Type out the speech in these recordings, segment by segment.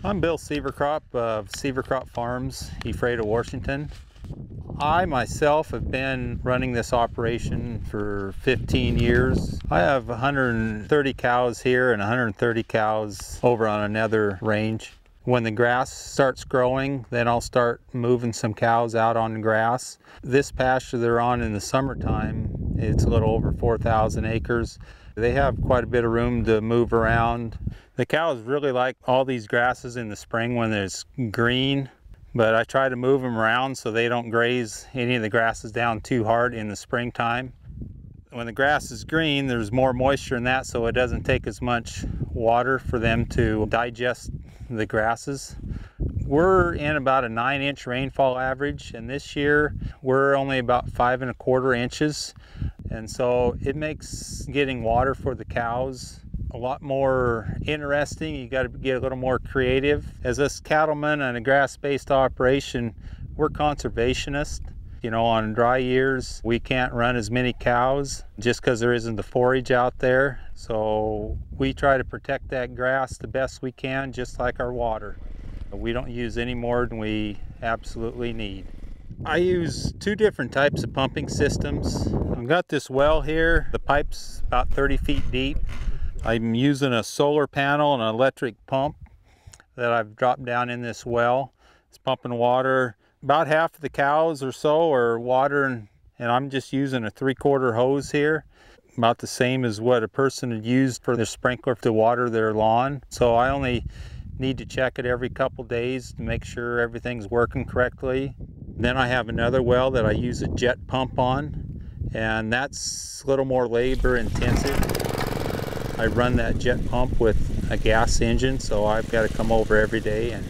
I'm Bill Sieverkropp of Sieverkropp Farms, Ephrata, Washington. I myself have been running this operation for 15 years. I have 130 cows here and 130 cows over on another range. When the grass starts growing, then I'll start moving some cows out on the grass. This pasture they're on in the summertime, it's a little over 4,000 acres. They have quite a bit of room to move around. The cows really like all these grasses in the spring when it's green, but I try to move them around so they don't graze any of the grasses down too hard in the springtime. When the grass is green, there's more moisture in that, so it doesn't take as much water for them to digest the grasses. We're in about a 9-inch rainfall average, and this year we're only about 5 1/4 inches. And so it makes getting water for the cows a lot more interesting. You got to get a little more creative. As us cattlemen and a grass-based operation, we're conservationists. You know, on dry years, we can't run as many cows just because there isn't the forage out there. So we try to protect that grass the best we can, just like our water. We don't use any more than we absolutely need. I use 2 different types of pumping systems. I've got this well here. The pipe's about 30 feet deep. I'm using a solar panel and an electric pump that I've dropped down in this well. It's pumping water. About half of the cows or so are watering, and I'm just using a 3/4 hose here. About the same as what a person would use for their sprinkler to water their lawn. So I only need to check it every couple days to make sure everything's working correctly. Then I have another well that I use a jet pump on, and that's a little more labor intensive. I run that jet pump with a gas engine, so I've got to come over every day and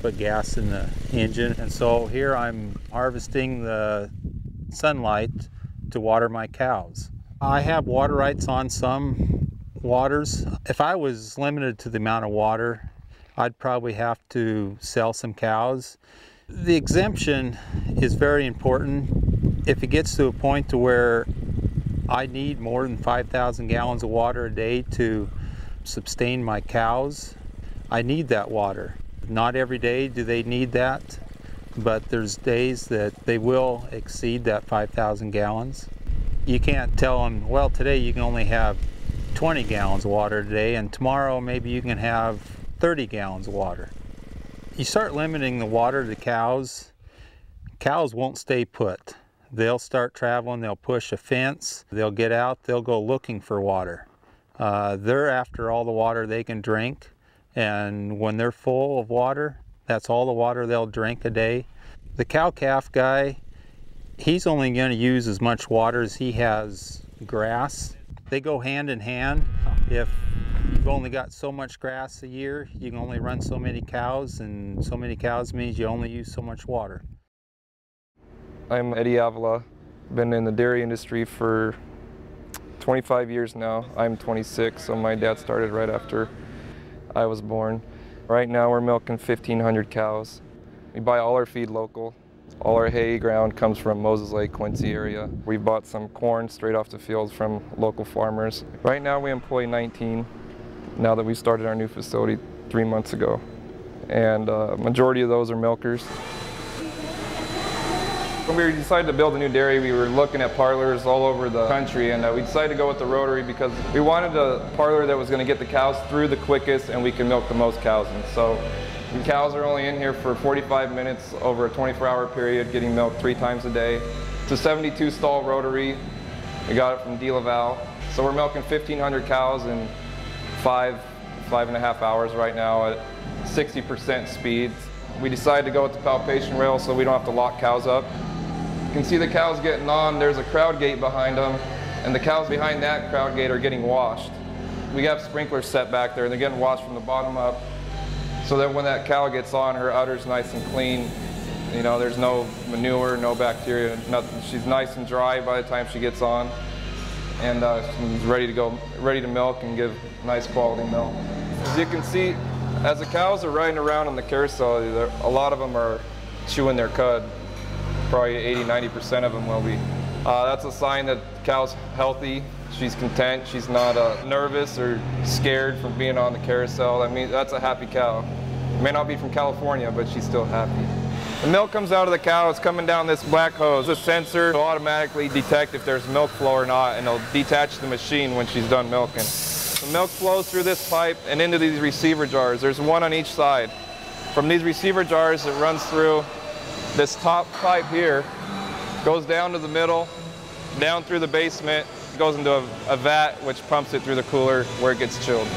put gas in the engine. And so here I'm harvesting the sunlight to water my cows. I have water rights on some waters. If I was limited to the amount of water, I'd probably have to sell some cows. The exemption is very important. If it gets to a point to where I need more than 5,000 gallons of water a day to sustain my cows, I need that water. Not every day do they need that, but there's days that they will exceed that 5,000 gallons. You can't tell them, well, today you can only have 20 gallons of water today, and tomorrow maybe you can have 30 gallons of water. You start limiting the water to the cows, cows won't stay put. They'll start traveling, they'll push a fence, they'll get out, they'll go looking for water. They're after all the water they can drink, and when they're full of water, that's all the water they'll drink a day. The cow-calf guy, he's only going to use as much water as he has grass. They go hand in hand. If you've only got so much grass a year, you can only run so many cows, and so many cows means you only use so much water. I'm Eddie Avila. Been in the dairy industry for 25 years now. I'm 26, so my dad started right after I was born. Right now we're milking 1,500 cows. We buy all our feed local. All our hay ground comes from Moses Lake, Quincy area. We bought some corn straight off the fields from local farmers. Right now we employ 19, now that we started our new facility 3 months ago. And majority of those are milkers. When we decided to build a new dairy, we were looking at parlors all over the country, and we decided to go with the rotary because we wanted a parlor that was going to get the cows through the quickest and we can milk the most cows. And so the cows are only in here for 45 minutes over a 24-hour period, getting milked 3 times a day. It's a 72 stall rotary. We got it from De La Valle. So we're milking 1,500 cows in 5.5 hours right now at 60% speed. We decided to go with the palpation rail so we don't have to lock cows up. You can see the cows getting on. There's a crowd gate behind them, and the cows behind that crowd gate are getting washed. We have sprinklers set back there, and they're getting washed from the bottom up, so that when that cow gets on, her udder's nice and clean. You know, there's no manure, no bacteria, nothing. She's nice and dry by the time she gets on, and she's ready to go, ready to milk and give nice quality milk. As you can see, as the cows are riding around on the carousel, a lot of them are chewing their cud. Probably 80–90% of them will be. That's a sign that the cow's healthy. She's content. She's not nervous or scared from being on the carousel. I mean, that's a happy cow. May not be from California, but she's still happy. The milk comes out of the cow, it's coming down this black hose. This sensor will automatically detect if there's milk flow or not, and it'll detach the machine when she's done milking. The milk flows through this pipe and into these receiver jars. There's one on each side. From these receiver jars, it runs through this top pipe here, goes down to the middle, down through the basement, goes into a vat, which pumps it through the cooler where it gets chilled.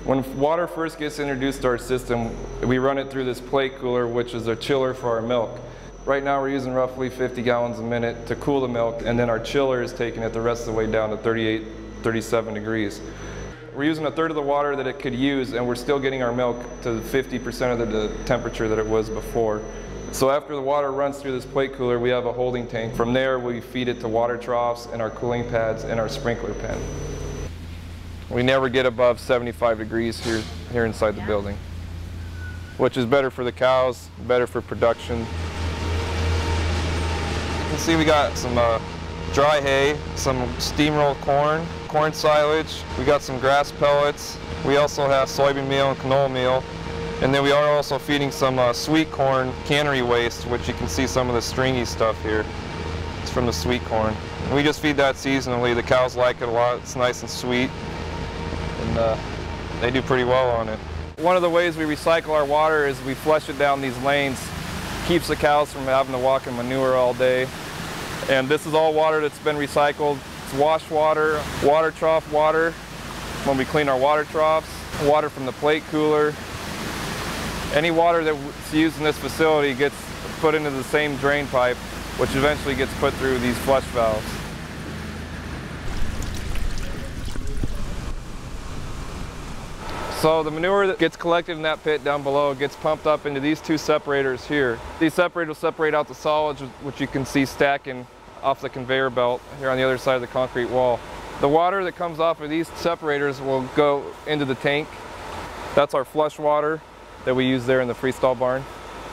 When water first gets introduced to our system, we run it through this plate cooler, which is a chiller for our milk. Right now we're using roughly 50 gallons a minute to cool the milk, and then our chiller is taking it the rest of the way down to 38, 37 degrees. We're using a third of the water that it could use, and we're still getting our milk to 50% of the temperature that it was before. So after the water runs through this plate cooler, we have a holding tank. From there, we feed it to water troughs and our cooling pads and our sprinkler pen. We never get above 75 degrees here inside the building, which is better for the cows, better for production. You can see we got some dry hay, some steamrolled corn silage, we got some grass pellets, we also have soybean meal and canola meal, and then we are also feeding some sweet corn cannery waste, which you can see some of the stringy stuff here. It's from the sweet corn. And we just feed that seasonally. The cows like it a lot. It's nice and sweet, and they do pretty well on it. One of the ways we recycle our water is we flush it down these lanes. Keeps the cows from having to walk in manure all day. And this is all water that's been recycled. It's wash water, water trough water when we clean our water troughs, water from the plate cooler. Any water that's used in this facility gets put into the same drain pipe, which eventually gets put through these flush valves. So the manure that gets collected in that pit down below gets pumped up into these two separators here. These separators will separate out the solids, which you can see stacking off the conveyor belt here on the other side of the concrete wall. The water that comes off of these separators will go into the tank. That's our flush water that we use there in the freestall barn.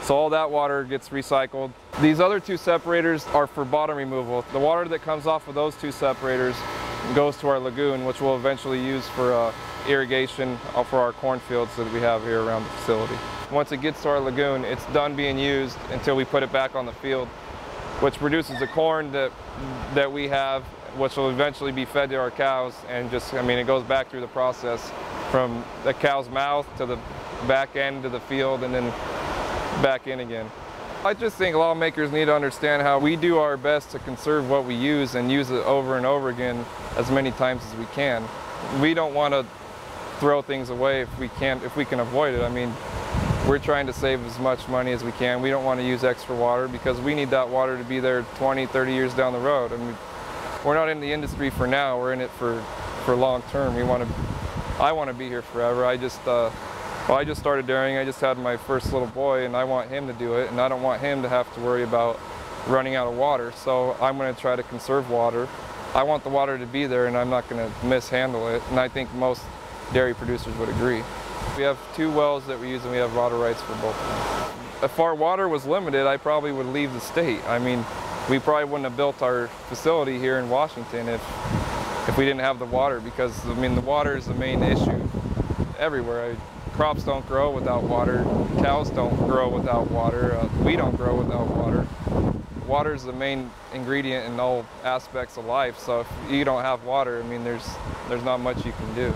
So all that water gets recycled. These other two separators are for bottom removal. The water that comes off of those two separators goes to our lagoon, which we'll eventually use for irrigation for our cornfields that we have here around the facility. Once it gets to our lagoon, it's done being used until we put it back on the field, which produces the corn that we have, which will eventually be fed to our cows, and just, I mean, it goes back through the process from the cow's mouth to the back end to the field and then back in again. I just think lawmakers need to understand how we do our best to conserve what we use and use it over and over again as many times as we can. We don't want to throw things away if we can avoid it. I mean, we're trying to save as much money as we can. We don't want to use extra water because we need that water to be there 20, 30 years down the road. I mean, we're not in the industry for now, we're in it for long term. I want to be here forever. I just started dairying. I just had my first little boy, and I want him to do it, and I don't want him to have to worry about running out of water. So I'm going to try to conserve water. I want the water to be there, and I'm not going to mishandle it, and I think most dairy producers would agree. We have 2 wells that we use, and we have water rights for both of them. If our water was limited, I probably would leave the state. I mean, we probably wouldn't have built our facility here in Washington if we didn't have the water, because, I mean, the water is the main issue everywhere. Crops don't grow without water, cows don't grow without water, we don't grow without water. Water is the main ingredient in all aspects of life, so if you don't have water, I mean, there's not much you can do.